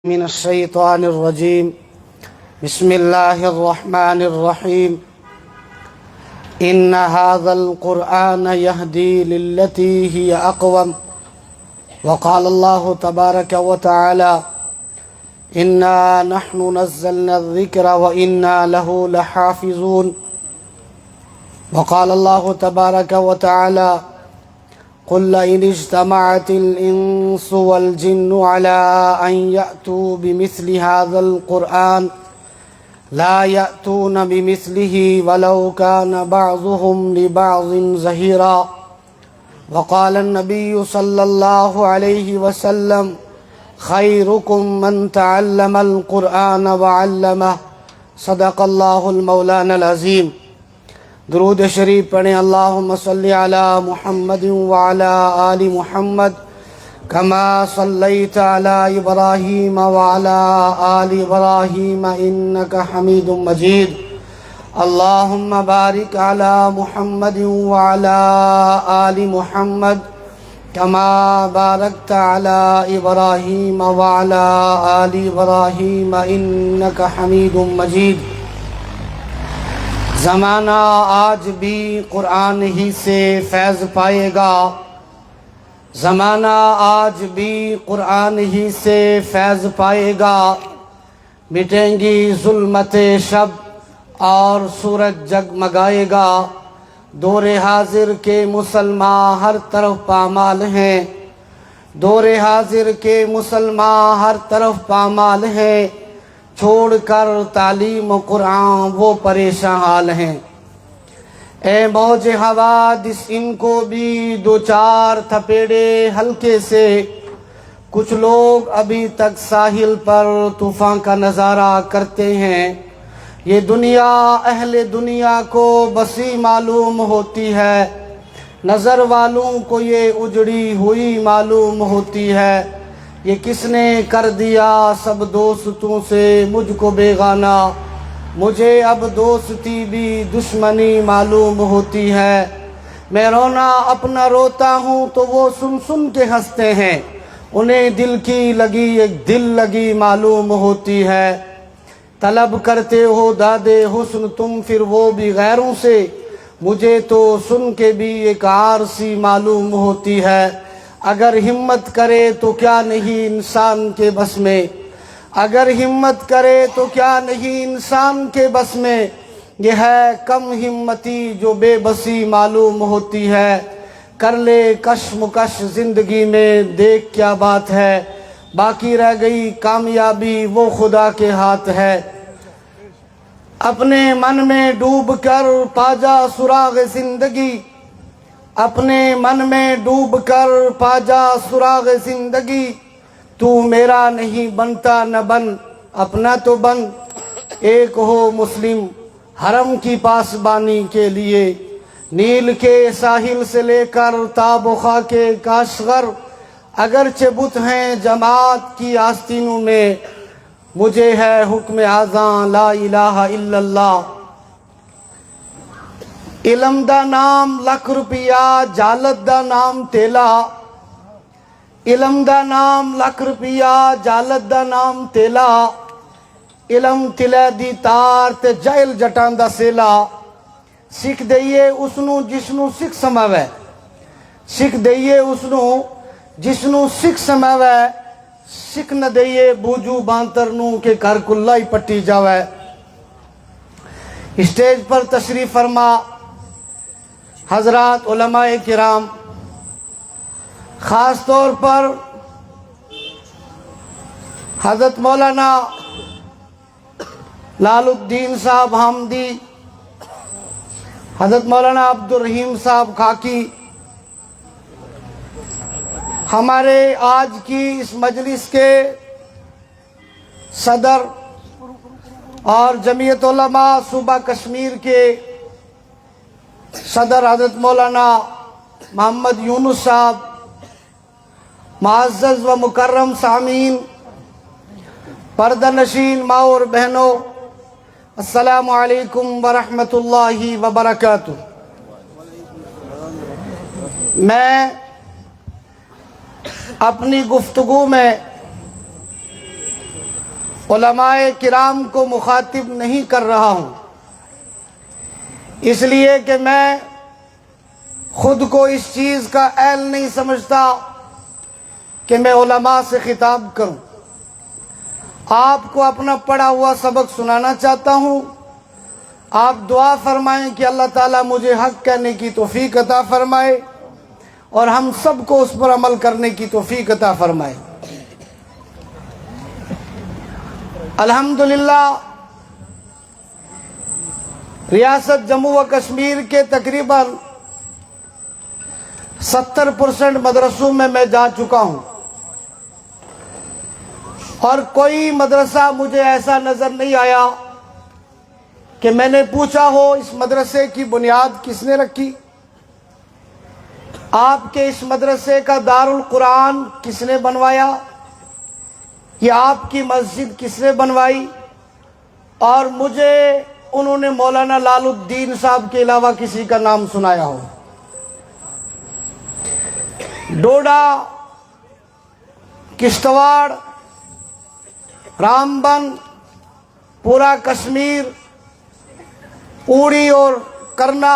من الشيطان الرجيم. بسم الله الرحمن الرحيم. إن هذا القرآن يهدي للتي هي أقوم. وقال الله تبارك وتعالى: إنا نحن نزلنا الذكر وإنا له لحافظون. وقال الله تبارك وتعالى: قل لئن اجتمعت الإنس والجن على أن يأتوا بمثل هذا القرآن لا يأتون بمثله ولو كان بعضهم لبعض ظهيرا. وقال النبي صلى الله عليه وسلم: خيركم من تعلم القرآن وعلمه. صدق الله المولانا العظيم. درود شریف پڑھیں. اللہم صلی علی محمد وعلی آل محمد کما صلیت علی ابراہیم وعلی آل ابراہیم انک حمید مجید. اللہم بارک علی محمد وعلی آل محمد کما بارکت علی ابراہیم وعلی آل ابراہیم انک حمید مجید. زمانہ آج بھی قرآن ہی سے فیض پائے گا. زمانہ آج بھی قرآن ہی سے فیض پائے گا. مٹیں گی ظلمت شب اور سورج جگمگائے گا. دور حاضر کے مسلمان ہر طرف پامال ہیں. دور حاضر کے مسلمان ہر طرف پامال ہیں. چھوڑ کر تعلیم قرآن وہ پریشان حال ہیں. اے موج حوادث ان کو بھی دو چار تھپیڑے ہلکے سے. کچھ لوگ ابھی تک ساحل پر طوفان کا نظارہ کرتے ہیں. یہ دنیا اہل دنیا کو بسی معلوم ہوتی ہے. نظر والوں کو یہ اجڑی ہوئی معلوم ہوتی ہے. یہ کس نے کر دیا سب دوستوں سے مجھ کو بیگانہ. مجھے اب دوستی بھی دشمنی معلوم ہوتی ہے. میں رونا اپنا روتا ہوں تو وہ سن سن کے ہنستے ہیں. انہیں دل کی لگی ایک دل لگی معلوم ہوتی ہے. طلب کرتے ہو دادے حسن تم پھر وہ بھی غیروں سے. مجھے تو سن کے بھی ایک عار سی معلوم ہوتی ہے. اگر ہمت کرے تو کیا نہیں انسان کے بس میں. اگر ہمت کرے تو کیا نہیں انسان کے بس میں. یہ ہے کم ہمتی جو بے بسی معلوم ہوتی ہے. کر لے کشمکش زندگی میں دیکھ کیا بات ہے. باقی رہ گئی کامیابی وہ خدا کے ہاتھ ہے. اپنے من میں ڈوب کر پا جا سراغ زندگی. اپنے من میں ڈوب کر پا جا سراغ زندگی. تو میرا نہیں بنتا نہ بن اپنا تو بن. ایک ہو مسلم حرم کی پاسبانی کے لیے. نیل کے ساحل سے لے کر تاب و خاک کاشغر. اگرچہ بت ہیں جماعت کی آستینوں میں. مجھے ہے حکم اذاں لا الہ الا اللہ. علم دا نام لکھ روپیہ جالت دا نام تیلا. علم دا نام لکھ روپیہ جالت دا نام تیلا. علم تلے دی تار تے جائل جٹان دا سیلا. سکھ دئیے اسنو جسنو سکھ سماوے. سکھ دئیے اسنو جسنو سکھ سماوے. سکھ نہ دئیے بوجو بانترنو کے کر کلائی پٹی جاوے. اسٹیج پر تشریف فرما حضرات علماء کرام، خاص طور پر حضرت مولانا لال الدین صاحب حامدی، حضرت مولانا عبد الرحیم صاحب خاکی. ہمارے آج کی اس مجلس کے صدر اور جمعیت علماء صوبہ کشمیر کے صدر حضرت مولانا محمد یونس صاحب، معزز و مکرم سامعین، پردہ نشین ماں اور بہنوں، السلام علیکم ورحمۃ اللہ وبرکاتہ. میں اپنی گفتگو میں علماء کرام کو مخاطب نہیں کر رہا ہوں، اس لیے کہ میں خود کو اس چیز کا اہل نہیں سمجھتا کہ میں علماء سے خطاب کروں۔ آپ کو اپنا پڑھا ہوا سبق سنانا چاہتا ہوں۔ آپ دعا فرمائیں کہ اللہ تعالیٰ مجھے حق کہنے کی توفیق عطا فرمائے اور ہم سب کو اس پر عمل کرنے کی توفیق عطا فرمائے۔ الحمدللہ ریاست جموں و کشمیر کے تقریباً 70% مدرسوں میں جا چکا ہوں، اور کوئی مدرسہ مجھے ایسا نظر نہیں آیا کہ میں نے پوچھا ہو اس مدرسے کی بنیاد کس نے رکھی، آپ کے اس مدرسے کا دارالقرآن کس نے بنوایا، یہ آپ کی مسجد کس نے بنوائی، اور مجھے انہوں نے مولانا لال الدین صاحب کے علاوہ کسی کا نام سنایا ہو۔ ڈوڈا، کشتواڑ، رام بن، پورا کشمیر، اوڑی اور کرنا،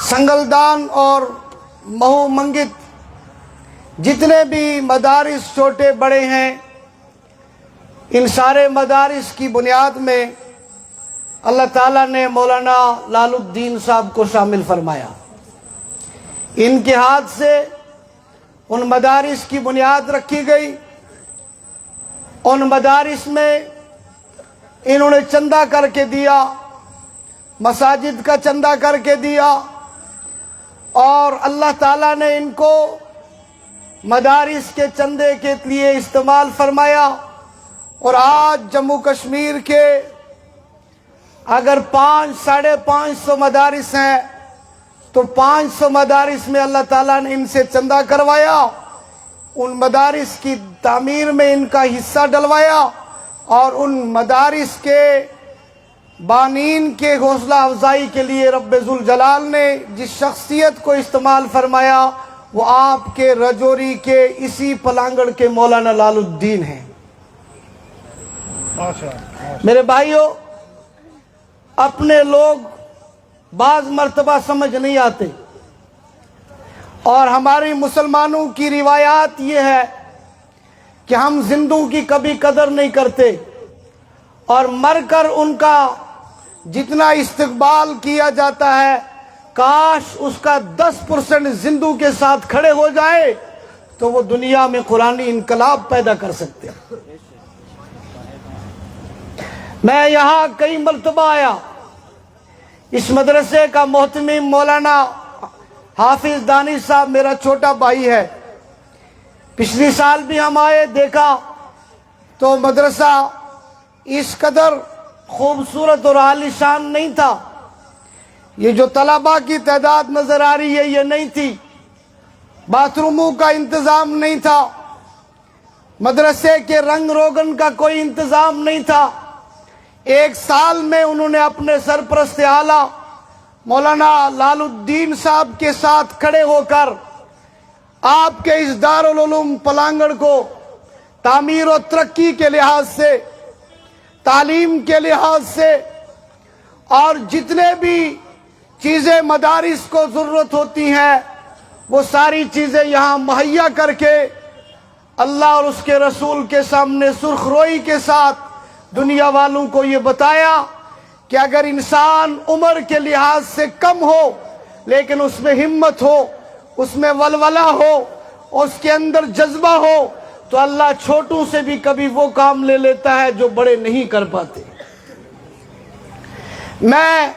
سنگلدان اور مہو منگت، جتنے بھی مدارس چھوٹے بڑے ہیں، ان سارے مدارس کی بنیاد میں اللہ تعالیٰ نے مولانا لال الدین صاحب کو شامل فرمایا۔ ان کے ہاتھ سے ان مدارس کی بنیاد رکھی گئی۔ ان مدارس میں انہوں نے چندہ کر کے دیا، مساجد کا چندہ کر کے دیا، اور اللہ تعالیٰ نے ان کو مدارس کے چندے کے لیے استعمال فرمایا، اور آج جموں کشمیر کے اگر 500-550 مدارس ہیں تو 500 مدارس میں اللہ تعالیٰ نے ان سے چندہ کروایا، ان مدارس کی تعمیر میں ان کا حصہ ڈلوایا، اور ان مدارس کے بانین کے حوصلہ افزائی کے لیے رب ذوالجلال نے جس شخصیت کو استعمال فرمایا وہ آپ کے رجوری کے اسی پلانگڑ کے مولانا لال الدین ہیں۔ میرے بھائیوں، اپنے لوگ بعض مرتبہ سمجھ نہیں آتے، اور ہماری مسلمانوں کی روایات یہ ہے کہ ہم زندوں کی کبھی قدر نہیں کرتے، اور مر کر ان کا جتنا استقبال کیا جاتا ہے کاش اس کا 10% زندوں کے ساتھ کھڑے ہو جائے تو وہ دنیا میں قرآنی انقلاب پیدا کر سکتے ہیں۔ میں یہاں کئی مرتبہ آیا، اس مدرسے کا محتمم مولانا حافظ دانش صاحب میرا چھوٹا بھائی ہے۔ پچھلی سال بھی ہم آئے، دیکھا تو مدرسہ اس قدر خوبصورت اور عالی شان نہیں تھا، یہ جو طلباء کی تعداد نظر آ رہی ہے یہ نہیں تھی، باتھ روموں کا انتظام نہیں تھا، مدرسے کے رنگ روگن کا کوئی انتظام نہیں تھا۔ ایک سال میں انہوں نے اپنے سرپرست اعلیٰ مولانا لال الدین صاحب کے ساتھ کھڑے ہو کر آپ کے اس دارالعلوم پلانگڑ کو تعمیر و ترقی کے لحاظ سے، تعلیم کے لحاظ سے، اور جتنے بھی چیزیں مدارس کو ضرورت ہوتی ہیں وہ ساری چیزیں یہاں مہیا کر کے اللہ اور اس کے رسول کے سامنے سرخ روئی کے ساتھ دنیا والوں کو یہ بتایا کہ اگر انسان عمر کے لحاظ سے کم ہو لیکن اس میں ہمت ہو، اس میں ولولہ ہو، اس کے اندر جذبہ ہو، تو اللہ چھوٹوں سے بھی کبھی وہ کام لے لیتا ہے جو بڑے نہیں کر پاتے۔ میں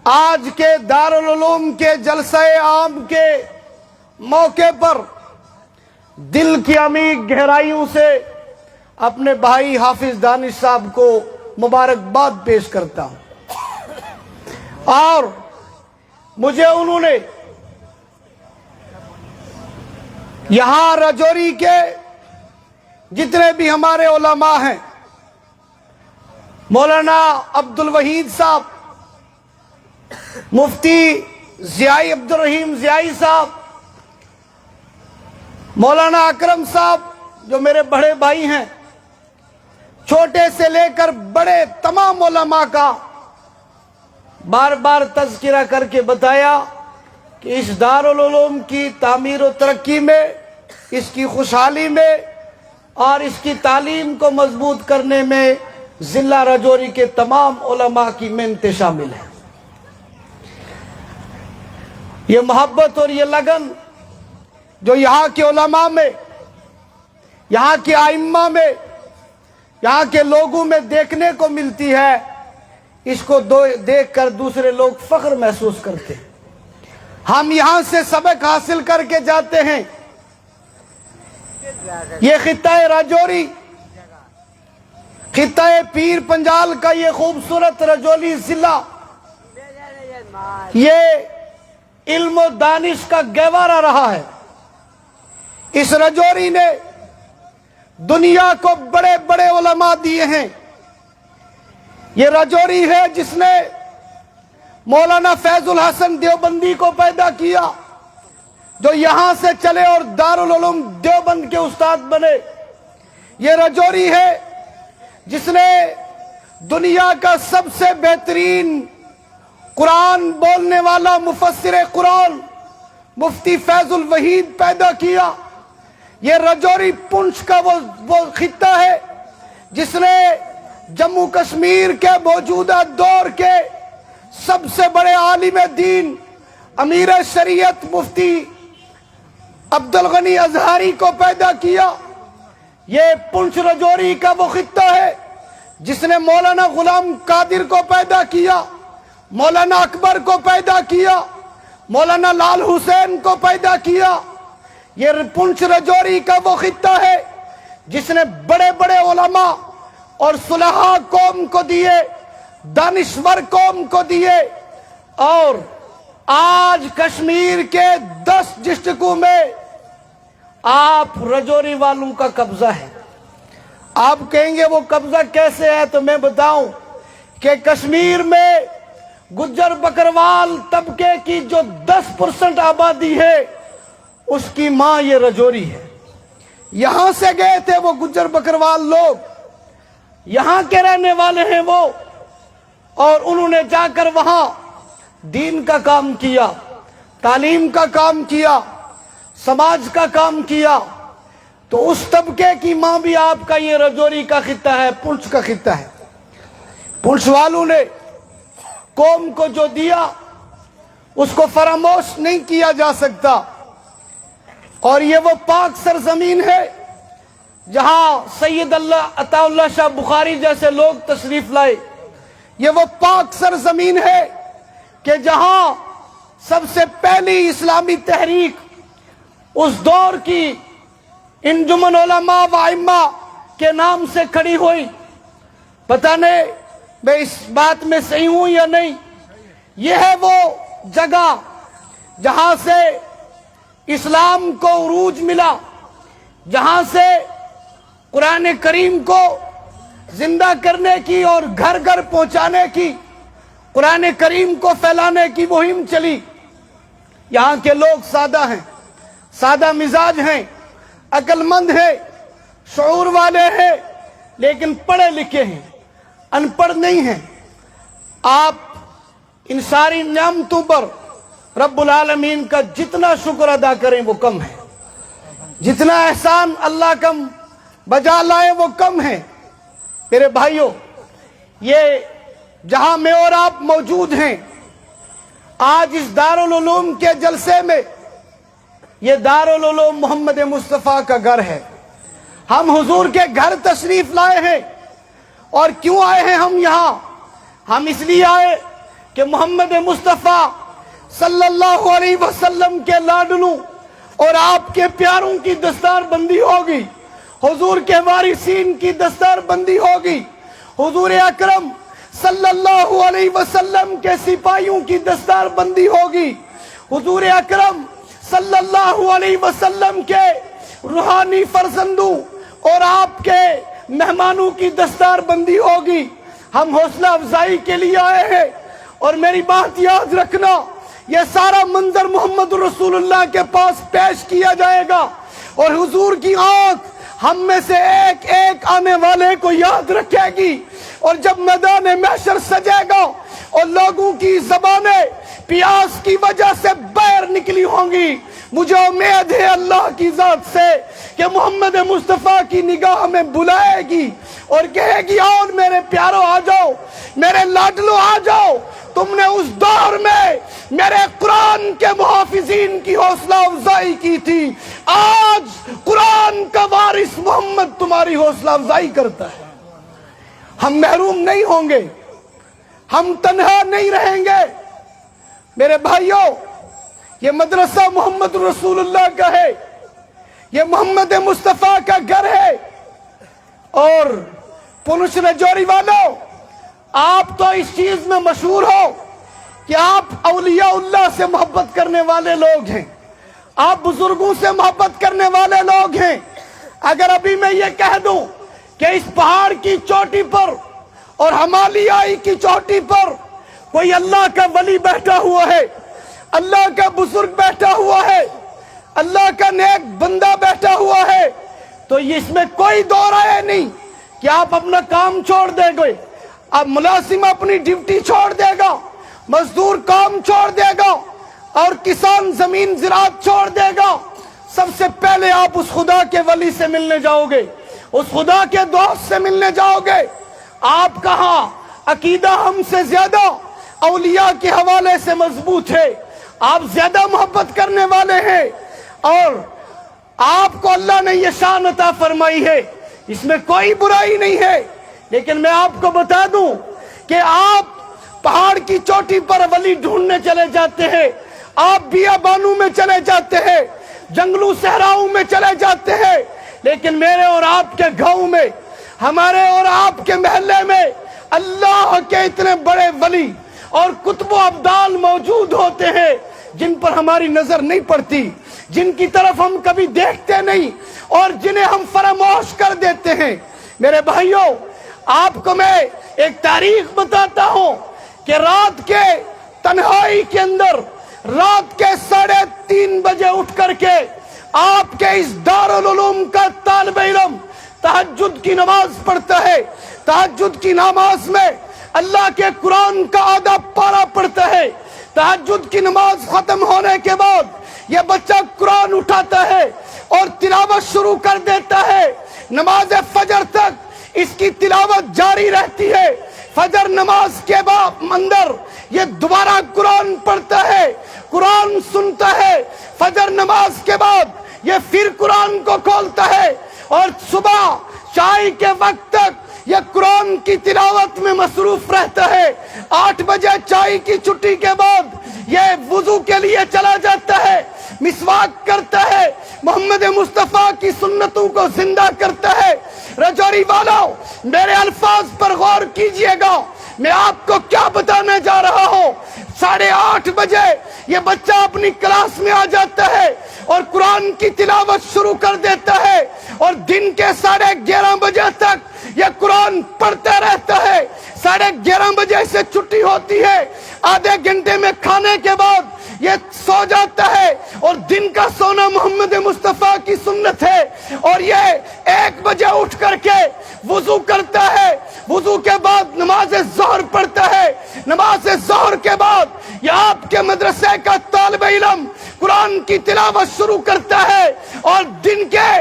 آج کے دارالعلوم کے جلسہ عام کے موقع پر دل کی عمیق گہرائیوں سے اپنے بھائی حافظ دانش صاحب کو مبارکباد پیش کرتا ہوں، اور مجھے انہوں نے یہاں رجوری کے جتنے بھی ہمارے علماء ہیں، مولانا عبد الوحید صاحب، مفتی ضیائی عبد الرحیم ضیائی صاحب، مولانا اکرم صاحب، جو میرے بڑے بھائی ہیں، چھوٹے سے لے کر بڑے تمام علماء کا بار بار تذکرہ کر کے بتایا کہ اس دارالعلوم کی تعمیر و ترقی میں، اس کی خوشحالی میں اور اس کی تعلیم کو مضبوط کرنے میں ضلع راجوری کے تمام علماء کی محنت شامل ہے۔ یہ محبت اور یہ لگن جو یہاں کے علماء میں، یہاں کے ائمہ میں، یہاں کے لوگوں میں دیکھنے کو ملتی ہے، اس کو دیکھ کر دوسرے لوگ فخر محسوس کرتے ہیں۔ ہم یہاں سے سبق حاصل کر کے جاتے ہیں۔ یہ خطہ راجوری، خطہ پیر پنجال کا یہ خوبصورت رجولی ضلع، یہ علم و دانش کا گہوارہ رہا ہے۔ اس رجوری نے دنیا کو بڑے بڑے علماء دیے ہیں۔ یہ رجوری ہے جس نے مولانا فیض الحسن دیوبندی کو پیدا کیا، جو یہاں سے چلے اور دارالعلوم دیوبند کے استاد بنے۔ یہ رجوری ہے جس نے دنیا کا سب سے بہترین قرآن بولنے والا مفسر قرآن مفتی فیض الوحید پیدا کیا۔ یہ رجوری پنچ کا وہ خطہ ہے جس نے جموں کشمیر کے موجودہ دور کے سب سے بڑے عالم دین امیر شریعت مفتی عبدالغنی ازہری کو پیدا کیا۔ یہ پنچ رجوری کا وہ خطہ ہے جس نے مولانا غلام قادر کو پیدا کیا، مولانا اکبر کو پیدا کیا، مولانا لال حسین کو پیدا کیا۔ یہ پنچ رجوری کا وہ خطہ ہے جس نے بڑے بڑے علماء اور صلحاء قوم کو دیے، دانشور قوم کو دیے، اور آج کشمیر کے 10 ڈسٹرکٹوں میں آپ رجوری والوں کا قبضہ ہے۔ آپ کہیں گے وہ قبضہ کیسے ہے؟ تو میں بتاؤں کہ کشمیر میں گجر بکروال طبقے کی جو 10% آبادی ہے، اس کی ماں یہ رجوری ہے۔ یہاں سے گئے تھے وہ گجر بکروال لوگ، یہاں کے رہنے والے ہیں وہ، اور انہوں نے جا کر وہاں دین کا کام کیا، تعلیم کا کام کیا، سماج کا کام کیا۔ تو اس طبقے کی ماں بھی آپ کا یہ رجوری کا خطہ ہے، پنچ کا خطہ ہے۔ پنچ والوں نے قوم کو جو دیا اس کو فراموش نہیں کیا جا سکتا، اور یہ وہ پاک سرزمین ہے جہاں سید عطا اللہ شاہ بخاری جیسے لوگ تشریف لائے۔ یہ وہ پاک سرزمین ہے کہ جہاں سب سے پہلی اسلامی تحریک اس دور کی انجمن علماء و ائمہ کے نام سے کھڑی ہوئی۔ پتہ نہیں میں اس بات میں صحیح ہوں یا نہیں، یہ ہے وہ جگہ جہاں سے اسلام کو عروج ملا، جہاں سے قرآن کریم کو زندہ کرنے کی اور گھر گھر پہنچانے کی، قرآن کریم کو پھیلانے کی مہم چلی۔ یہاں کے لوگ سادہ ہیں، سادہ مزاج ہیں، عقل مند ہیں، شعور والے ہیں، لیکن پڑھے لکھے ہیں، ان پڑھ نہیں ہیں۔ آپ ان ساری نعمتوں پر رب العالمین کا جتنا شکر ادا کریں وہ کم ہے، جتنا احسان اللہ کا بجا لائے وہ کم ہے۔ میرے بھائیوں، یہ جہاں میں اور آپ موجود ہیں، آج اس دارالعلوم کے جلسے میں، یہ دارالعلوم محمد مصطفیٰ کا گھر ہے۔ ہم حضور کے گھر تشریف لائے ہیں، اور کیوں آئے ہیں ہم یہاں؟ ہم اس لیے آئے کہ محمد مصطفیٰ صلی اللہ علیہ وسلم کے لاڈلوں اور آپ کے پیاروں کی دستار بندی ہوگی، حضور کے وارثین کی دستار بندی ہوگی، حضور اکرم صلی اللہ علیہ وسلم کے سپاہیوں کی دستار بندی ہوگی، حضور اکرم صلی اللہ علیہ وسلم کے روحانی فرزندوں اور آپ کے مہمانوں کی دستار بندی ہوگی۔ ہم حوصلہ افزائی کے لیے آئے ہیں، اور میری بات یاد رکھنا، یہ سارا منظر محمد رسول اللہ کے پاس پیش کیا جائے گا، اور حضور کی آنکھ ہم میں سے ایک ایک آنے والے کو یاد رکھے گی، اور جب میدان محشر سجے گا اور لوگوں کی زبانیں پیاس کی وجہ سے باہر نکلی ہوں گی، مجھے امید ہے اللہ کی ذات سے کہ محمد مصطفیٰ کی نگاہ میں بلائے گی اور کہے گی اور میرے پیارو آ جاؤ، میرے لاڈلو آ جاؤ، تم نے اس دور میں میرے قرآن کے محافظین کی حوصلہ افزائی کی تھی، آج قرآن کا وارث محمد تمہاری حوصلہ افزائی کرتا ہے۔ ہم محروم نہیں ہوں گے، ہم تنہا نہیں رہیں گے۔ میرے بھائیوں، یہ مدرسہ محمد رسول اللہ کا ہے، یہ محمد مصطفیٰ کا گھر ہے۔ اور پونچھ رجوری والوں، آپ تو اس چیز میں مشہور ہو کہ آپ اولیاء اللہ سے محبت کرنے والے لوگ ہیں، آپ بزرگوں سے محبت کرنے والے لوگ ہیں۔ اگر ابھی میں یہ کہہ دوں کہ اس پہاڑ کی چوٹی پر اور ہمالیائی کی چوٹی پر کوئی اللہ کا ولی بیٹھا ہوا ہے، اللہ کا بزرگ بیٹھا ہوا ہے، اللہ کا نیک بندہ بیٹھا ہوا ہے، تو اس میں کوئی دو رائے نہیں کہ آپ اپنا کام چھوڑ دیں گے، اب ملازم اپنی ڈیوٹی چھوڑ دے گا، مزدور کام چھوڑ دے گا، اور کسان زمین زراعت چھوڑ دے گا۔ سب سے پہلے آپ اس خدا کے ولی سے ملنے جاؤ گے، اس خدا کے دوست سے ملنے جاؤ گے۔ آپ کہاں عقیدہ ہم سے زیادہ اولیاء کے حوالے سے مضبوط ہے، آپ زیادہ محبت کرنے والے ہیں، اور آپ کو اللہ نے یہ شان عطا فرمائی ہے، اس میں کوئی برائی نہیں ہے۔ لیکن میں آپ کو بتا دوں کہ آپ پہاڑ کی چوٹی پر ولی ڈھونڈنے چلے جاتے ہیں، آپ بیابانوں میں چلے جاتے ہیں، جنگلوں صحراؤں میں چلے جاتے ہیں، لیکن میرے اور آپ کے گاؤں میں، ہمارے اور آپ کے محلے میں اللہ کے اتنے بڑے ولی اور کتب و ابدال موجود ہوتے ہیں جن پر ہماری نظر نہیں پڑتی، جن کی طرف ہم کبھی دیکھتے نہیں، اور جنہیں ہم فراموش کر دیتے ہیں۔ میرے بھائیوں، آپ کو میں ایک تاریخ بتاتا ہوں کہ رات کے تنہائی کے اندر، رات کے 3:30 بجے اٹھ کر کے آپ کے اس دارالعلوم کا طالب علم تہجد کی نماز پڑھتا ہے، تہجد کی نماز میں اللہ کے قرآن کا آدھا پارہ پڑھتا ہے۔ تہجد کی نماز ختم ہونے کے بعد یہ بچہ قرآن اٹھاتا ہے اور تلاوت شروع کر دیتا ہے، نماز فجر تک اس کی تلاوت جاری رہتی ہے۔ فجر نماز کے بعد اندر یہ دوبارہ قرآن پڑھتا ہے، قرآن سنتا ہے، فجر نماز کے بعد یہ پھر قرآن کو کھولتا ہے، اور صبح چائے کے وقت تک یہ قرآن کی تلاوت میں مصروف رہتا ہے۔ 8 بجے چائے کی چھٹی کے بعد یہ وضو کے لیے چلا جاتا ہے، مسواک کرتا ہے، محمد مصطفیٰ کی سنتوں کو زندہ کرتا ہے۔ رجوری والوں، میرے الفاظ پر غور کیجئے گا، میں آپ کو کیا بتانے جا رہا ہوں۔ 8:30 بجے یہ بچہ اپنی کلاس میں آ جاتا ہے اور قرآن کی تلاوت شروع کر دیتا ہے، اور دن کے 11:30 بجے تک یہ قرآن پڑھتا رہتا ہے۔ 11:30 بجے سے چھٹی ہوتی ہے، آدھے گھنٹے میں کھانے کے بعد یہ سو جاتا ہے، اور دن کا سونا محمد مصطفیٰ کی سنت ہے، اور یہ 1 بجے اٹھ کر کے وضو کرتا ہے، وضو کے بعد نماز ظہر پڑھتا ہے، نماز ظہر کے بعد یہ آپ کے مدرسے کا طالب علم قرآن کی تلاوت شروع کرتا ہے، اور دن کے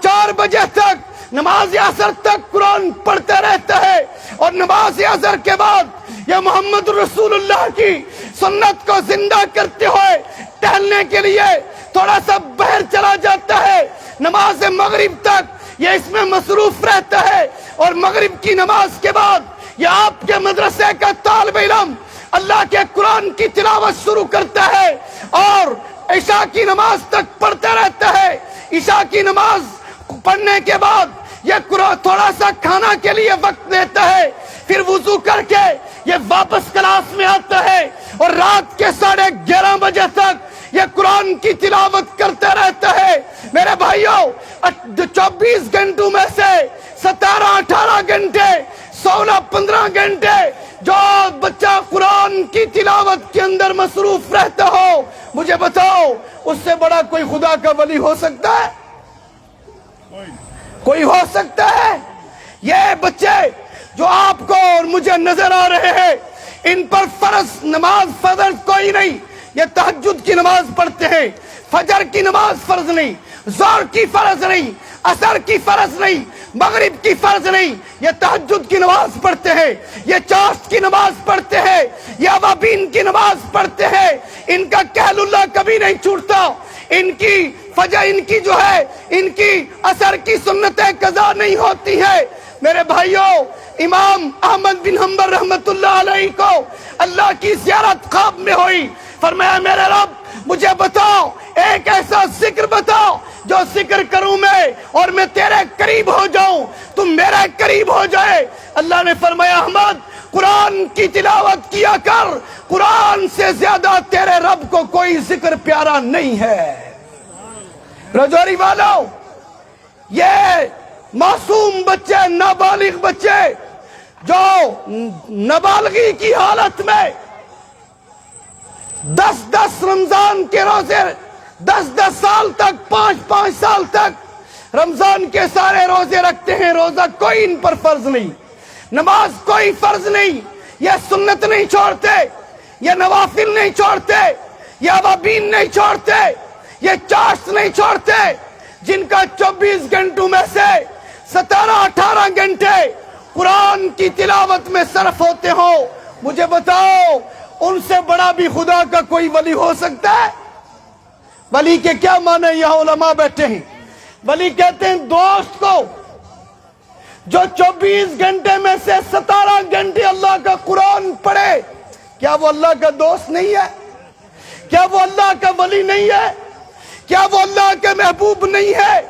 4 بجے تک نماز عصر تک قرآن پڑھتا رہتا ہے، اور نماز عصر کے بعد یہ محمد رسول اللہ کی سنت کو زندہ کرتے ہوئے ٹہلنے کے لیے تھوڑا سا باہر چلا جاتا ہے۔ نماز مغرب تک یہ اس میں مصروف رہتا ہے، اور مغرب کی نماز کے بعد یہ آپ کے مدرسے کا طالب علم اللہ کے قرآن کی تلاوت شروع کرتا ہے، اور عشاء کی نماز تک پڑھتا رہتا ہے۔ عشاء کی نماز پڑھنے کے بعد یہ تھوڑا سا کھانا کے لیے وقت دیتا ہے، پھر وضو کر کے یہ واپس کلاس میں آتا ہے، اور رات کے 11:30 بجے تک یہ قرآن کی تلاوت کرتا رہتا ہے۔ میرے بھائیوں، 24 گھنٹوں میں سے 17-18 گھنٹے، 16-15 گھنٹے جو بچہ قرآن کی تلاوت کے اندر مصروف رہتا ہو، مجھے بتاؤ اس سے بڑا کوئی خدا کا ولی ہو سکتا ہے؟ کوئی ہو سکتا ہے یہ بچے جو آپ کو اور مجھے نظر آ رہے ہیں ان پر فرض نماز فرض کوئی نہیں، یہ تہجد کی نماز پڑھتے ہیں، فجر کی نماز فرض نہیں، ظہر کی فرض نہیں، عصر کی فرض نہیں، مغرب کی فرض نہیں، یہ تہجد کی نماز پڑھتے ہیں، یہ چاشت کی نماز پڑھتے ہیں، یہ اوابین کی نماز پڑھتے ہیں، ان کا قہل اللہ کبھی نہیں چھوٹتا، ان کی فجر ان کی جو ہے ان کی عصر کی سنتیں قضا نہیں ہوتی ہے۔ میرے بھائیوں، امام احمد بن حنبل رحمت اللہ علیہ کو اللہ کی زیارت خواب میں ہوئی، فرمایا میرے رب مجھے بتاؤ ایک ایسا ذکر بتاؤ جو ذکر کروں میں اور میں تیرے قریب ہو جاؤں، تم میرے قریب ہو جائے۔ اللہ نے فرمایا احمد قرآن کی تلاوت کیا کر، قرآن سے زیادہ تیرے رب کو کوئی ذکر پیارا نہیں ہے۔ رجوری والو، یہ معصوم بچے، نابالغ بچے جو نابالغی کی حالت میں 10 رمضان کے روزے 10 سال تک 5 سال تک رمضان کے سارے روزے رکھتے ہیں، روزہ کوئی ان پر فرض نہیں، نماز کوئی فرض نہیں، یہ سنت نہیں چھوڑتے، یہ نوافل نہیں چھوڑتے، یہ اوابین نہیں چھوڑتے، یہ چاشت نہیں چھوڑتے، جن کا 24 گھنٹوں میں سے 17-18 گھنٹے قرآن کی تلاوت میں صرف ہوتے ہو۔ مجھے بتاؤ ان سے بڑا بھی خدا کا کوئی ولی ہو سکتا ہے؟ ولی کے کیا معنی؟ یہاں علماء بیٹھے ہیں، ولی کہتے ہیں دوست کو جو 24 گھنٹے میں سے 17 گھنٹے اللہ کا قرآن پڑھے۔ کیا وہ اللہ کا دوست نہیں ہے؟ کیا وہ اللہ کا ولی نہیں ہے؟ کیا وہ اللہ کے محبوب نہیں ہے؟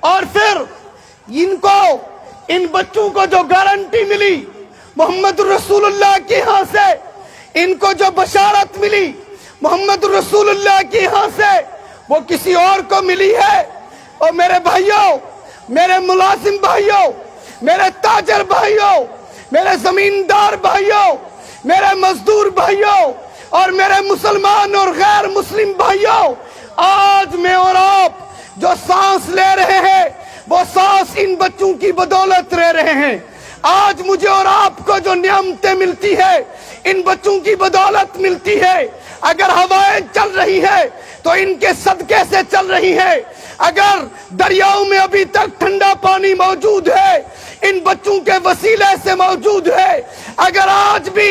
اور پھر ان بچوں کو جو گارنٹی ملی محمد رسول اللہ کے ہاں سے، ان کو جو بشارت ملی محمد رسول اللہ کے ہاں سے، وہ کسی اور کو ملی ہے؟ اور میرے بھائیوں، میرے ملازم بھائیوں، میرے تاجر بھائیوں، میرے زمیندار بھائیوں، میرے مزدور بھائیوں اور میرے مسلمان اور غیر مسلم بھائیوں، آج میں اور آپ جو سانس لے رہے ہیں وہ سانس ان بچوں کی بدولت لے رہے ہیں۔ آج مجھے اور آپ کو جو نعمتیں ملتی ہے ان بچوں کی بدولت ملتی ہے۔ اگر ہوائیں چل رہی ہے تو ان کے صدقے سے چل رہی ہے، اگر دریاؤں میں ابھی تک ٹھنڈا پانی موجود ہے ان بچوں کے وسیلے سے موجود ہے، اگر آج بھی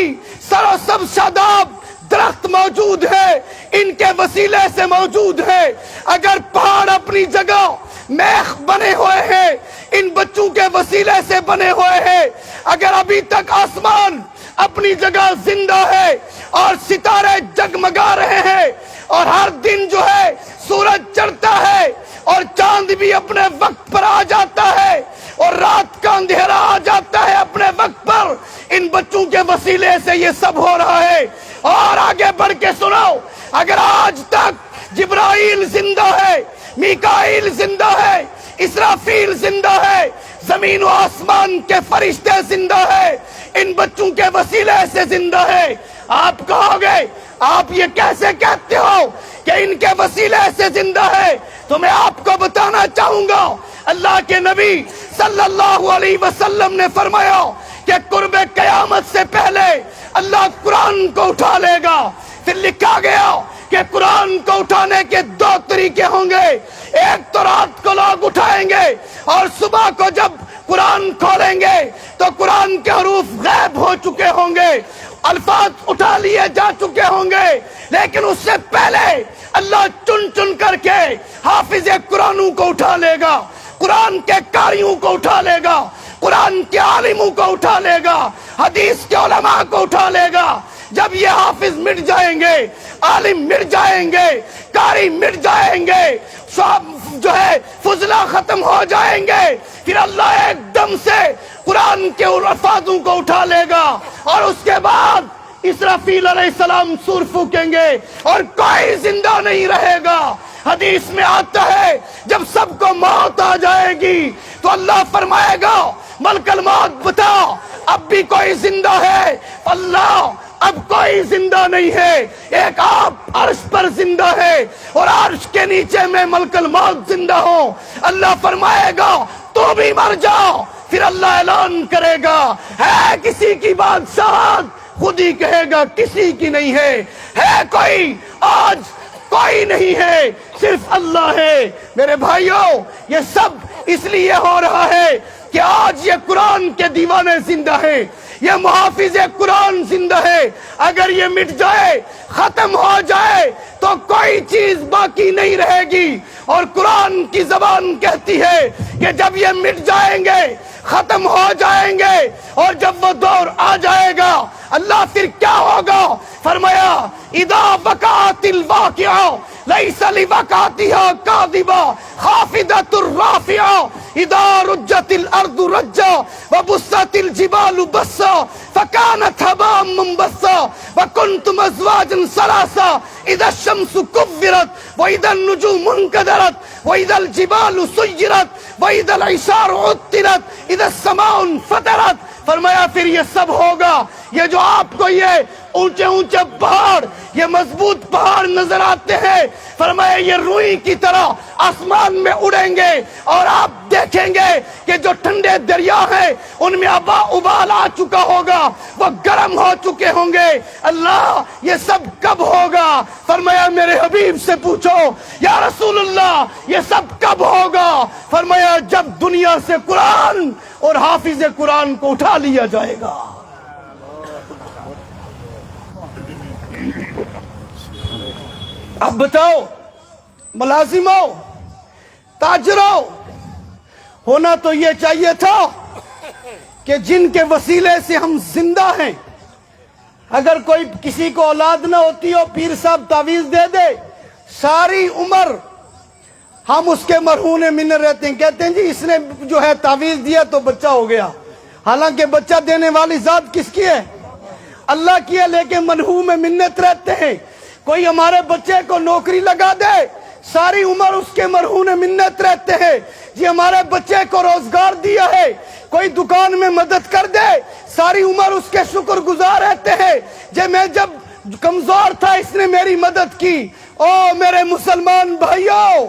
سرسبز شاداب درخت موجود ہے ان کے وسیلے سے موجود ہے، اگر پہاڑ اپنی جگہ میخ بنے ہوئے ہیں ان بچوں کے وسیلے سے بنے ہوئے ہیں، اگر ابھی تک آسمان اپنی جگہ زندہ ہے اور ستارے جگمگا رہے ہیں اور ہر دن جو ہے سورج چڑھتا ہے اور چاند بھی اپنے وقت پر آ جاتا ہے اور رات کا اندھیرا آ جاتا ہے اپنے وقت پر، ان بچوں کے وسیلے سے یہ سب ہو رہا ہے۔ اور آگے بڑھ کے سنو، اگر آج تک جبرائیل زندہ ہے، میکائیل زندہ ہے، اسرافیل زندہ ہے، زمین و آسمان کے فرشتے زندہ ہے، ان بچوں کے وسیلے سے زندہ ہے، آپ کہو گے آپ یہ کیسے کہتے ہو کہ ان کے وسیلے سے زندہ ہے؟ تو میں آپ کو بتانا چاہوں گا، اللہ کے نبی صلی اللہ علیہ وسلم نے فرمایا کہ قرب قیامت سے پہلے اللہ قرآن کو اٹھا لے گا۔ پھر لکھا گیا کہ قرآن کو اٹھانے کے 2 طریقے ہوں گے، ایک تو رات کو لوگ اٹھائیں گے اور صبح کو جب قرآن کھولیں گے تو قرآن کے حروف غائب ہو چکے ہوں گے، الفاظ اٹھا لیے جا چکے ہوں گے، لیکن اس سے پہلے اللہ چن چن کر کے حافظ قرآنوں کو اٹھا لے گا، قرآن کے قاریوں کو اٹھا لے گا، قرآن کے عالموں کو اٹھا لے گا، حدیث کے علماء کو اٹھا لے گا۔ جب یہ حافظ مٹ جائیں گے، عالم مٹ جائیں گے، قاری مٹ جائیں گے، جو ہے فضلہ ختم ہو جائیں گے، پھر اللہ ایک دم سے قرآن کے الفاظوں کو اٹھا لے گا اور اس کے بعد اسرافیل علیہ السلام سور پھونکیں گے اور کوئی زندہ نہیں رہے گا۔ حدیث میں آتا ہے جب سب کو موت آ جائے گی تو اللہ فرمائے گا ملک الموت بتا اب بھی کوئی زندہ ہے؟ اللہ اب کوئی زندہ نہیں ہے، ایک آپ عرش پر زندہ ہے اور عرش کے نیچے میں ملک الموت زندہ ہوں۔ اللہ فرمائے گا تو بھی مر جاؤ، پھر اللہ اعلان کرے گا ہے کسی کی بادشاہت، خود ہی کہے گا کسی کی نہیں ہے کوئی؟ آج کوئی نہیں ہے، صرف اللہ ہے۔ میرے بھائیوں، یہ سب اس لیے ہو رہا ہے کہ آج یہ قرآن کے دیوانے زندہ ہیں، یہ محافظ قرآن زندہ ہے۔ اگر یہ مٹ جائے، ختم ہو جائے تو کوئی چیز باقی نہیں رہے گی۔ اور قرآن کی زبان کہتی ہے کہ جب یہ مٹ جائیں گے، ختم ہو جائیں گے، اور جب وہ دور آ جائے گا، اللہ پھر کیا ہوگا؟ فرمایا اذا وقعت الواقعہ لیس لوقعتها کاذبہ خافضۃ الرافعہ اذا رجت الارض رجا وبست الجبال بسا فكانت هباء منبثا وكنتم ازواجا ثلاثا اذا الشمس كورت واذا النجوم انكدرت واذا الجبال سيرت واذا العشار عطلت اذا السماء انفطرت۔ فرمایا پھر یہ سب ہوگا۔ یہ جو آپ کو یہ اونچے اونچے پہاڑ، یہ مضبوط پہاڑ نظر آتے ہیں، فرمایا یہ روئی کی طرح آسمان میں اڑیں گے، اور آپ دیکھیں گے کہ جو ٹھنڈے دریا ہیں ان میں آبا ابال آ چکا ہوگا، وہ گرم ہو چکے ہوں گے۔ اللہ یہ سب کب ہوگا؟ فرمایا میرے حبیب سے پوچھو یا رسول اللہ یہ سب کب ہوگا؟ فرمایا جب دنیا سے قرآن اور حافظ قرآن کو اٹھا لیا جائے گا۔ اب بتاؤ، ملازموں، تاجروں، ہونا تو یہ چاہیے تھا کہ جن کے وسیلے سے ہم زندہ ہیں، اگر کوئی کسی کو اولاد نہ ہوتی ہو، پیر صاحب تعویذ دے دے، ساری عمر ہم اس کے مرہون منت رہتے ہیں، کہتے ہیں جی اس نے جو ہے تعویذ دیا تو بچہ ہو گیا، حالانکہ بچہ دینے والی ذات کس کی ہے؟ اللہ کی ہے، لیکن مرہون میں منت رہتے ہیں۔ کوئی ہمارے بچے کو نوکری لگا دے، ساری عمر اس کے مرہون منت رہتے ہیں، جی ہمارے بچے کو روزگار دیا ہے۔ کوئی دکان میں مدد کر دے، ساری عمر اس کے شکر گزار رہتے ہیں، جی میں جب کمزور تھا اس نے میری مدد کی۔ او میرے مسلمان بھائیوں،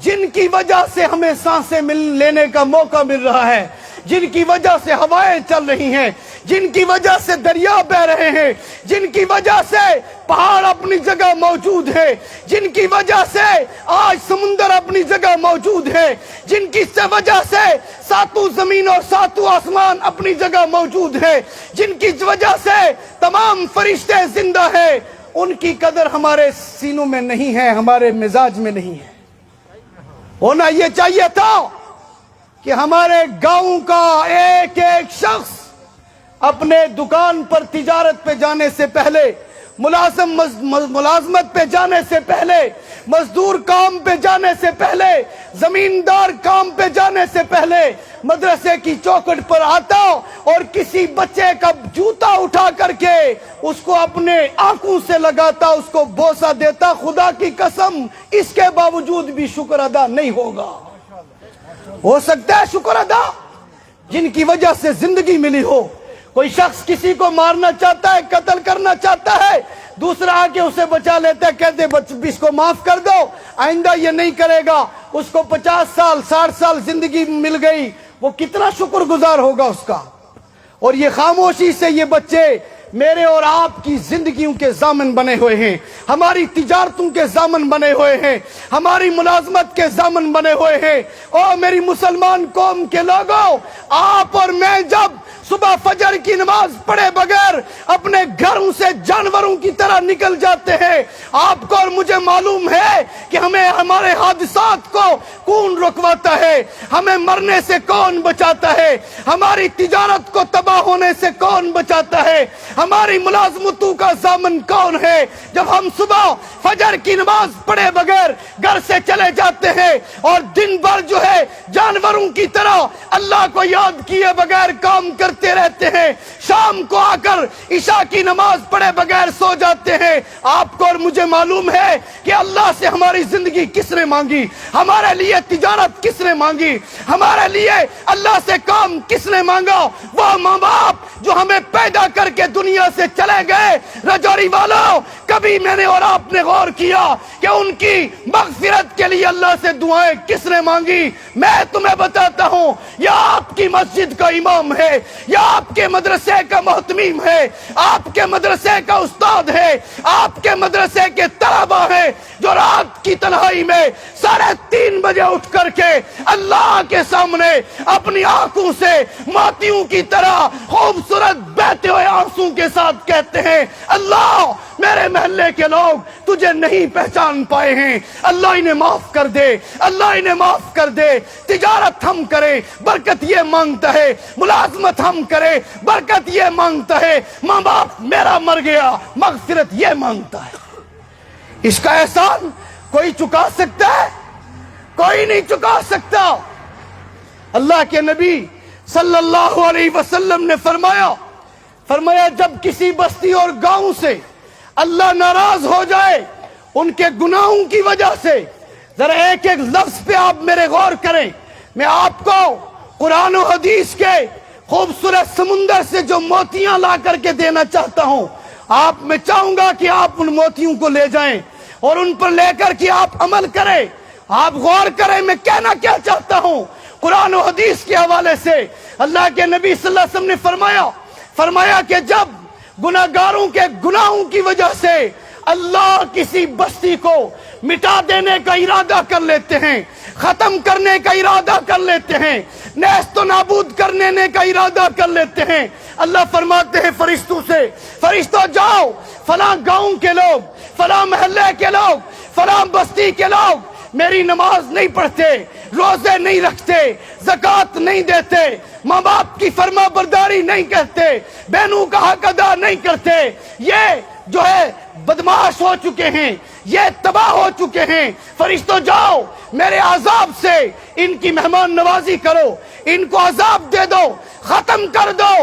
جن کی وجہ سے ہمیں سانسیں لینے کا موقع مل رہا ہے، جن کی وجہ سے ہوائیں چل رہی ہیں، جن کی وجہ سے دریا بہ رہے ہیں، جن کی وجہ سے پہاڑ اپنی جگہ موجود ہے، جن کی وجہ سے آج سمندر اپنی جگہ موجود ہے، جن کی وجہ سے ساتوں زمین اور ساتوں آسمان اپنی جگہ موجود ہے، جن کی وجہ سے تمام فرشتے زندہ ہیں، ان کی قدر ہمارے سینوں میں نہیں ہے، ہمارے مزاج میں نہیں ہے۔ ہونا یہ چاہیے تھا کہ ہمارے گاؤں کا ایک ایک شخص اپنے دکان پر تجارت پہ جانے سے پہلے، ملازمت پہ جانے سے پہلے، مزدور کام پہ جانے سے پہلے، زمیندار کام پہ جانے سے پہلے مدرسے کی چوکھٹ پر آتا اور کسی بچے کا جوتا اٹھا کر کے اس کو اپنے آنکھوں سے لگاتا، اس کو بوسہ دیتا۔ خدا کی قسم اس کے باوجود بھی شکر ادا نہیں ہوگا۔ ہو سکتا ہے شکر ادا جن کی وجہ سے زندگی ملی ہو۔ کوئی شخص کسی کو مارنا چاہتا ہے، قتل کرنا چاہتا ہے، دوسرا آ کے اسے بچا لیتا ہے، کہتے اس کو معاف کر دو، آئندہ یہ نہیں کرے گا۔ اس کو 50 سال 60 سال زندگی مل گئی، وہ کتنا شکر گزار ہوگا اس کا۔ اور یہ خاموشی سے یہ بچے میرے اور آپ کی زندگیوں کے ضامن بنے ہوئے ہیں، ہماری تجارتوں کے ضامن بنے ہوئے ہیں، ہماری ملازمت کے ضامن بنے ہوئے ہیں۔ اور میری مسلمان قوم کے لوگوں، آپ اور میں جب صبح فجر کی نماز پڑھے بغیر اپنے گھروں سے جانوروں کی طرح نکل جاتے ہیں، آپ کو اور مجھے معلوم ہے کہ ہمیں ہمارے حادثات کو کون رکواتا ہے، ہمیں مرنے سے کون بچاتا ہے، ہماری تجارت کو تباہ ہونے سے کون بچاتا ہے، ہماری ملازمتوں کا ضامن کون ہے۔ جب ہم صبح فجر کی نماز پڑھے بغیر گھر سے چلے جاتے ہیں اور دن بھر جو ہے جانوروں کی طرح اللہ کو یاد کیے بغیر کام کرتے کرتے رہتے ہیں، شام کو آ کر عشاء کی نماز پڑھے بغیر سو جاتے ہیں۔ آپ کو اور مجھے معلوم ہے کہ اللہ سے ہماری زندگی کس نے مانگی، ہمارے لیے تجارت کس نے مانگی، ہمارے لیے اللہ سے کام کس نے مانگا؟ وہ ماں باپ جو ہمیں پیدا کر کے دنیا سے چلے گئے۔ رجوری والوں، کبھی میں نے اور آپ نے غور کیا کہ ان کی مغفرت کے لیے اللہ سے دعائیں کس نے مانگی؟ میں تمہیں بتاتا ہوں، یا آپ کی مسجد کا امام ہے، یا آپ کے مدرسے کا محتمیم ہے، آپ کے مدرسے کا استاد ہے، آپ کے مدرسے کے طلبہ ہیں جو رات کی تنہائی میں 3:30 بجے اٹھ کر کے اللہ کے سامنے اپنی آنکھوں سے موتیوں کی طرح خوبصورت بہتے ہوئے آنسوں کے ساتھ کہتے ہیں، اللہ میرے محلے کے لوگ تجھے نہیں پہچان پائے ہیں، اللہ انہیں معاف کر دے، اللہ انہیں معاف کر دے۔ تجارت ہم کریں، برکت یہ مانگتا ہے، ملازمت ہم کریں، برکت یہ مانگتا ہے، ماں باپ میرا مر گیا، مغفرت یہ مانگتا ہے۔ اس کا احسان کوئی چکا سکتا ہے؟ کوئی نہیں چکا سکتا۔ اللہ کے نبی صلی اللہ علیہ وسلم نے فرمایا جب کسی بستی اور گاؤں سے اللہ ناراض ہو جائے ان کے گناہوں کی وجہ سے، ذرا ایک ایک لفظ پہ آپ میرے غور کریں، میں آپ کو قرآن و حدیث کے خوبصورت سمندر سے جو موتیاں لا کر کے دینا چاہتا ہوں، میں چاہوں گا کہ آپ ان موتیوں کو لے جائیں اور ان پر لے کر کے آپ عمل کریں۔ آپ غور کریں میں کہنا کیا چاہتا ہوں۔ قرآن و حدیث کے حوالے سے اللہ کے نبی صلی اللہ علیہ وسلم نے فرمایا کہ جب گناہگاروں کے گناہوں کی وجہ سے اللہ کسی بستی کو مٹا دینے کا ارادہ کر لیتے ہیں، ختم کرنے کا ارادہ کر لیتے ہیں، نیست و نابود کرنے کا ارادہ کر لیتے ہیں، اللہ فرماتے ہیں فرشتوں سے، فرشتوں جاؤ فلاں گاؤں کے لوگ، فلاں محلے کے لوگ، فلاں بستی کے لوگ میری نماز نہیں پڑھتے، روزے نہیں رکھتے، زکوٰۃ نہیں دیتے، ماں باپ کی فرما برداری نہیں کرتے، بہنوں کا حق ادا نہیں کرتے، یہ جو ہے بدماش ہو چکے ہیں، یہ تباہ ہو چکے ہیں، فرشتوں جاؤ میرے عذاب سے ان کی مہمان نوازی کرو، ان کو عذاب دے دو، ختم کر دو،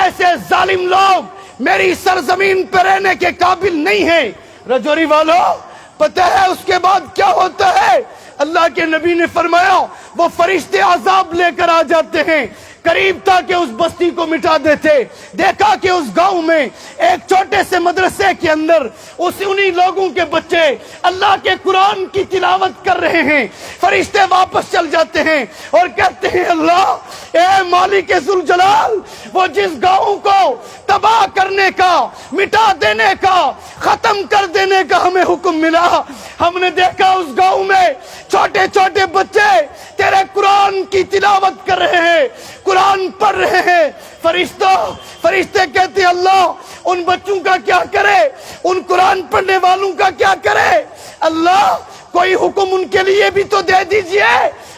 ایسے ظالم لوگ میری سرزمین پہ رہنے کے قابل نہیں ہیں۔ رجوری والوں پتہ ہے اس کے بعد کیا ہوتا ہے؟ اللہ کے نبی نے فرمایا وہ فرشتے عذاب لے کر آ جاتے ہیں، قریب تھا کہ اس بستی کو مٹا دیتے، دیکھا کہ اس گاؤں میں ایک چھوٹے سے مدرسے کے اندر انہی لوگوں کے بچے اللہ کے قرآن کی تلاوت کر رہے ہیں، فرشتے واپس چل جاتے ہیں اور کہتے ہیں اللہ اے مالک ذوالجلال، وہ جس گاؤں کو تباہ کرنے کا، مٹا دینے کا، ختم کر دینے کا ہمیں حکم ملا، ہم نے دیکھا اس گاؤں میں چھوٹے چھوٹے بچے تیرے قرآن کی تلاوت کر رہے ہیں، قرآن پڑھ رہے ہیں۔ فرشتے کہتے ہیں اللہ ان بچوں کا کیا کرے، ان قرآن پڑھنے والوں کا کیا کرے، اللہ کوئی حکم ان کے لیے بھی تو دے دیجئے۔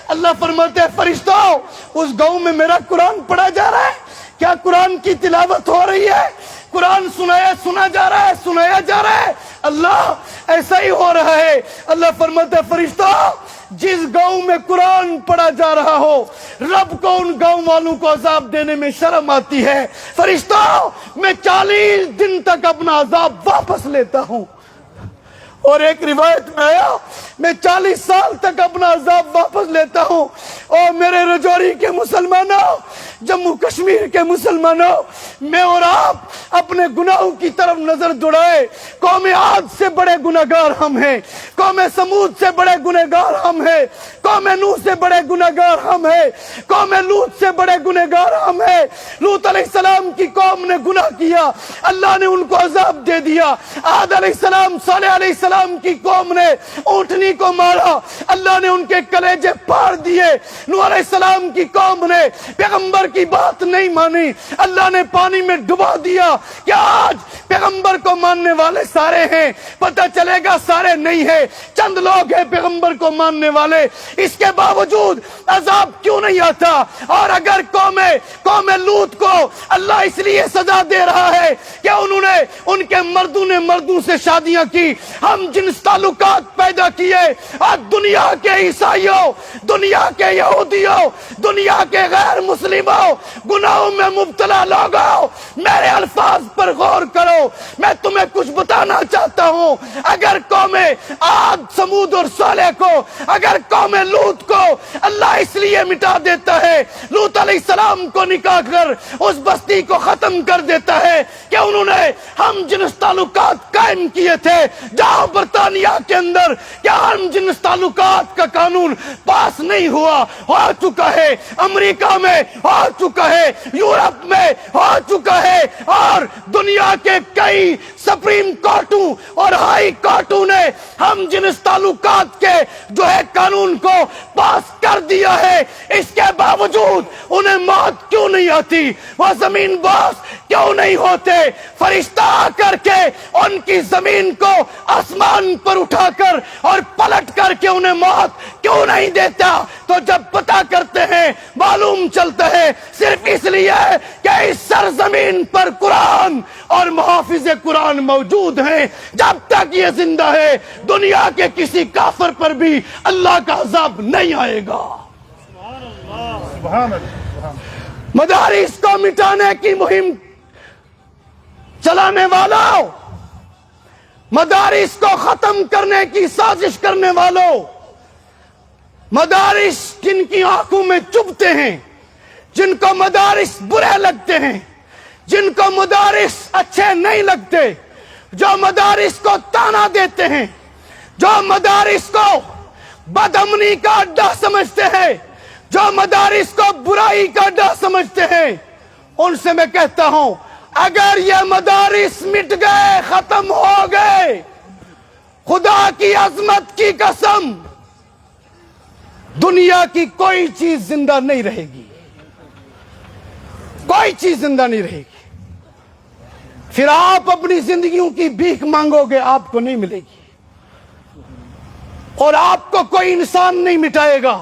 اللہ فرماتے ہیں فرشتوں اس گاؤں میں میرا قرآن پڑھا جا رہا ہے، کیا قرآن کی تلاوت ہو رہی ہے، قرآن سنا جا رہا ہے، سنایا جا رہا ہے، اللہ ایسا ہی ہو رہا ہے۔ اللہ فرماتا ہے فرشتوں جس گاؤں میں قرآن پڑھا جا رہا ہو رب کو ان گاؤں والوں کو عذاب دینے میں شرم آتی ہے، فرشتوں میں 40 دن تک اپنا عذاب واپس لیتا ہوں، اور ایک روایت میں آیا میں 40 سال تک اپنا عذاب واپس لیتا ہوں۔ اور میرے رجوری کے مسلمانوں، جموں کشمیر کے مسلمانوں، میں اور آپ اپنے گناہوں کی طرف نظر دوڑائے، قوم عاد سے بڑے گناہگار ہم ہیں، قوم سمود سے بڑے گناہگار ہم ہیں، قوم نوح سے بڑے گناہگار ہم ہیں، قوم لوط سے بڑے گناہگار ہم ہیں۔ لوط علیہ السلام کی قوم نے گناہ کیا، اللہ نے ان کو عذاب دے دیا۔ عاد علیہ السلام، صالح علیہ السلام کی قوم نے اونٹنی کو مارا، اللہ نے ان کے کلیجے پھاڑ دیے۔ نوح علیہ السلام کی قوم نے پیغمبر کی بات نہیں مانی، اللہ نے پانی میں ڈبا دیا۔ کہ آج پیغمبر کو ماننے والے سارے ہیں، پتہ چلے گا سارے نہیں ہیں، چند لوگ ہیں پیغمبر کو ماننے والے، اس کے باوجود عذاب کیوں نہیں آتا؟ اور اگر قوم لوط کو اللہ اس لیے سزا دے رہا ہے کہ انہوں نے ان کے مردوں نے مردوں سے شادیاں کی، ہم جنس تعلقات پیدا کیے، اور دنیا کے عیسائیوں، دنیا کے یہودیوں، دنیا کے غیر مسلموں، گناہوں میں مبتلا لوگوں، میرے الفاظ پر غور کرو، میں تمہیں کچھ بتانا چاہتا ہوں۔ اگر قوم عاد، سمود اور صالح کو، اگر قوم لوط کو اللہ اس لیے مٹا دیتا ہے، لوط علیہ السلام کو نکال کر اس بستی کو ختم کر دیتا ہے کہ انہوں نے ہم جنس تعلقات قائم کیے تھے، جہاں برطانیہ کے اندر کیا ہم جنس تعلقات کا قانون پاس نہیں ہوا؟ ہو چکا ہے، امریکہ میں ہو چکا ہے، یورپ میں ہو چکا ہے، اور دنیا کے کئی سپریم کورٹوں اور ہائی کورٹوں نے ہم جنس تعلقات کے جو ہے قانون کو پاس کر دیا ہے۔ اس کے باوجود انہیں موت کیوں نہیں آتی؟ وہ زمین باز کیوں نہیں ہوتے؟ فرشتہ آ کر کے ان کی زمین کو آسمان پر اٹھا کر اور پلٹ کر کے انہیں موت کیوں نہیں دیتا؟ تو جب پتہ کرتے ہیں معلوم چلتا ہے صرف اس لیے کہ اس سرزمین پر قرآن اور محافظ قرآن موجود ہیں۔ جب تک یہ زندہ ہے دنیا کے کسی کافر پر بھی اللہ کا عذاب نہیں آئے گا۔ مدارس کو مٹانے کی مہم چلانے والوں، مدارس کو ختم کرنے کی سازش کرنے والوں، مدارس جن کی آنکھوں میں چبھتے ہیں، جن کو مدارس برے لگتے ہیں، جن کو مدارس اچھے نہیں لگتے، جو مدارس کو تانا دیتے ہیں، جو مدارس کو بدامنی کا اڈا سمجھتے ہیں، جو مدارس کو برائی کا اڈا سمجھتے ہیں، ان سے میں کہتا ہوں اگر یہ مدارس مٹ گئے، ختم ہو گئے، خدا کی عظمت کی قسم دنیا کی کوئی چیز زندہ نہیں رہے گی، کوئی چیز زندہ نہیں رہے گی۔ پھر آپ اپنی زندگیوں کی بھیک مانگو گے، آپ کو نہیں ملے گی، اور آپ کو کوئی انسان نہیں مٹائے گا،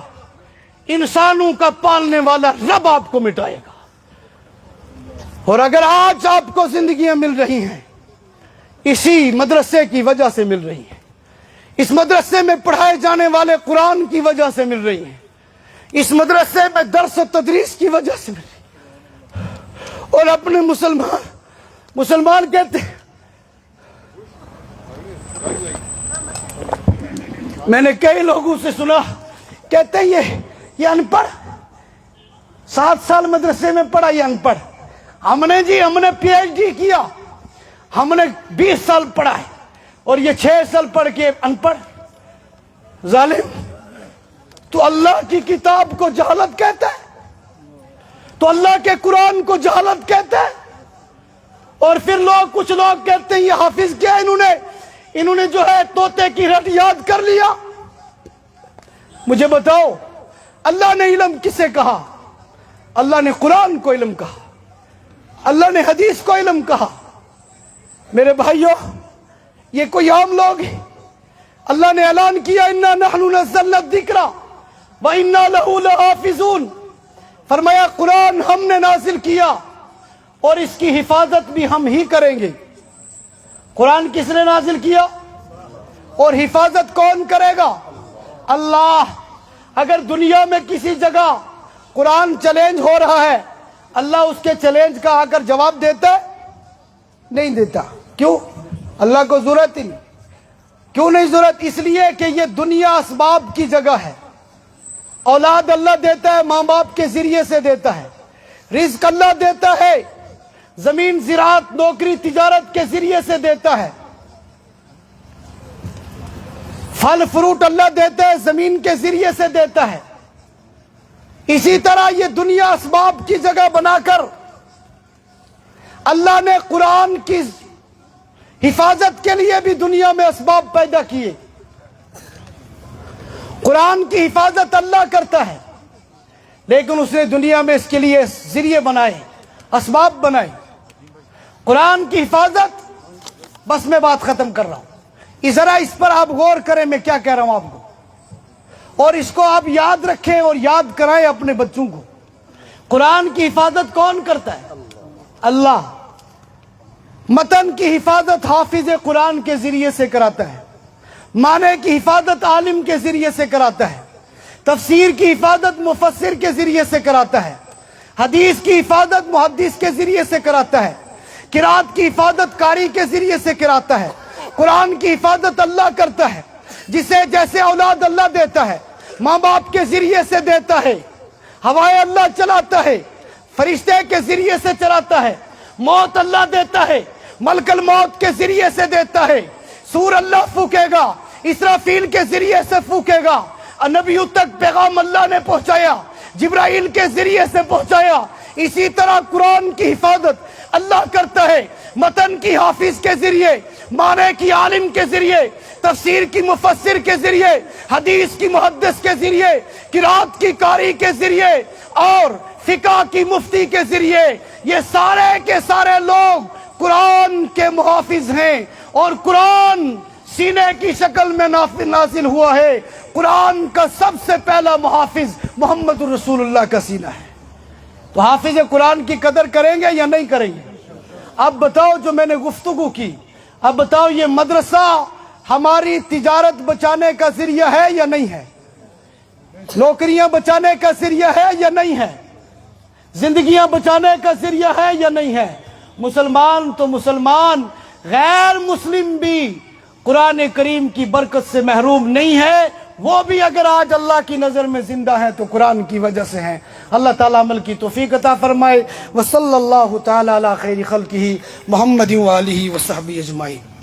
انسانوں کا پالنے والا رب آپ کو مٹائے گا۔ اور اگر آج آپ کو زندگیاں مل رہی ہیں اسی مدرسے کی وجہ سے مل رہی ہیں، اس مدرسے میں پڑھائے جانے والے قرآن کی وجہ سے مل رہی ہیں، اس مدرسے میں درس و تدریس کی وجہ سے مل رہی ہیں، اور اپنے مسلمان کہتے ہیں، میں نے کئی لوگوں سے سنا کہتے ہیں یہ ان پڑھ 7 سال مدرسے میں پڑھا، یہ ان پڑھ۔ ہم نے پی ایچ ڈی کیا، ہم نے 20 سال پڑھا ہے، اور یہ 6 سال پڑھ کے ان پڑھ۔ ظالم، تو اللہ کی کتاب کو جہالت کہتا ہے، تو اللہ کے قرآن کو جہالت کہتا ہے، اور پھر کچھ لوگ کہتے ہیں یہ حافظ کیا، انہوں نے جو ہے طوطے کی رٹ یاد کر لیا۔ مجھے بتاؤ اللہ نے علم کسے کہا؟ اللہ نے قرآن کو علم کہا، اللہ نے حدیث کو علم کہا۔ میرے بھائیوں، یہ کوئی عام لوگ ہیں؟ اللہ نے اعلان کیا اِنَّا نَحْنُ نَزَّلْنَا الذِّكْرَ وَإِنَّا لَهُ لَحَافِظُونَ، فرمایا قرآن ہم نے نازل کیا اور اس کی حفاظت بھی ہم ہی کریں گے۔ قرآن کس نے نازل کیا اور حفاظت کون کرے گا؟ اللہ۔ اگر دنیا میں کسی جگہ قرآن چیلنج ہو رہا ہے، اللہ اس کے چیلنج کا آ کر جواب دیتا ہے؟ نہیں دیتا۔ کیوں؟ اللہ کو ضرورت ہی نہیں۔ کیوں نہیں ضرورت؟ اس لیے کہ یہ دنیا اسباب کی جگہ ہے۔ اولاد اللہ دیتا ہے، ماں باپ کے ذریعے سے دیتا ہے، رزق اللہ دیتا ہے، زمین زراعت نوکری تجارت کے ذریعے سے دیتا ہے، پھل فروٹ اللہ دیتا ہے، زمین کے ذریعے سے دیتا ہے۔ اسی طرح یہ دنیا اسباب کی جگہ بنا کر اللہ نے قرآن کی حفاظت کے لیے بھی دنیا میں اسباب پیدا کیے۔ قرآن کی حفاظت اللہ کرتا ہے، لیکن اس نے دنیا میں اس کے لیے ذریعے بنائے، اسباب بنائے۔ قرآن کی حفاظت، بس میں بات ختم کر رہا ہوں، ذرا اس پر آپ غور کریں میں کیا کہہ رہا ہوں آپ کو، اور اس کو آپ یاد رکھیں اور یاد کرائیں اپنے بچوں کو۔ قرآن کی حفاظت کون کرتا ہے؟ اللہ۔ متن کی حفاظت حافظ قرآن کے ذریعے سے کراتا ہے، معنی کی حفاظت عالم کے ذریعے سے کراتا ہے، تفسیر کی حفاظت مفسر کے ذریعے سے کراتا ہے، حدیث کی حفاظت محدث کے ذریعے سے کراتا ہے، قرات کی حفاظت قاری کے ذریعے سے کراتا ہے۔ قرآن کی حفاظت اللہ کرتا ہے، جسے جیسے اولاد اللہ دیتا ہے، ماں باپ کے ذریعے سے دیتا ہے، ہوائے اللہ چلاتا ہے، فرشتے کے ذریعے سے چلاتا ہے، موت اللہ دیتا ہے، ملک الموت کے ذریعے سے دیتا ہے، سور اللہ پھونکے گا، اسرافیل کے ذریعے سے پھونکے گا، نبیوں تک پیغام اللہ نے پہنچایا، جبرائیل کے ذریعے سے پہنچایا۔ اسی طرح قرآن کی حفاظت اللہ کرتا ہے، متن کی حافظ کے ذریعے، معنی کی عالم کے ذریعے، تفسیر کی مفسر کے ذریعے، حدیث کی محدث کے ذریعے، قرات کی قاری کے ذریعے، اور فقہ کی مفتی کے ذریعے۔ یہ سارے کے سارے لوگ قرآن کے محافظ ہیں، اور قرآن سینے کی شکل میں نازل ہوا ہے۔ قرآن کا سب سے پہلا محافظ محمد رسول اللہ کا سینہ ہے۔ تو حافظ قرآن کی قدر کریں گے یا نہیں کریں گے؟ اب بتاؤ، جو میں نے گفتگو کی، اب بتاؤ یہ مدرسہ ہماری تجارت بچانے کا ذریعہ ہے یا نہیں ہے؟ نوکریاں بچانے کا ذریعہ ہے یا نہیں ہے؟ زندگیاں بچانے کا ذریعہ ہے یا نہیں ہے؟ مسلمان تو مسلمان، غیر مسلم بھی قرآن کریم کی برکت سے محروم نہیں ہے۔ وہ بھی اگر آج اللہ کی نظر میں زندہ ہے تو قرآن کی وجہ سے ہیں۔ اللہ تعالیٰ عمل کی توفیق عطا فرمائے۔ وصلی اللہ تعالیٰ علی خیر خلقہ محمد و آلہ و صحبہ اجمعین۔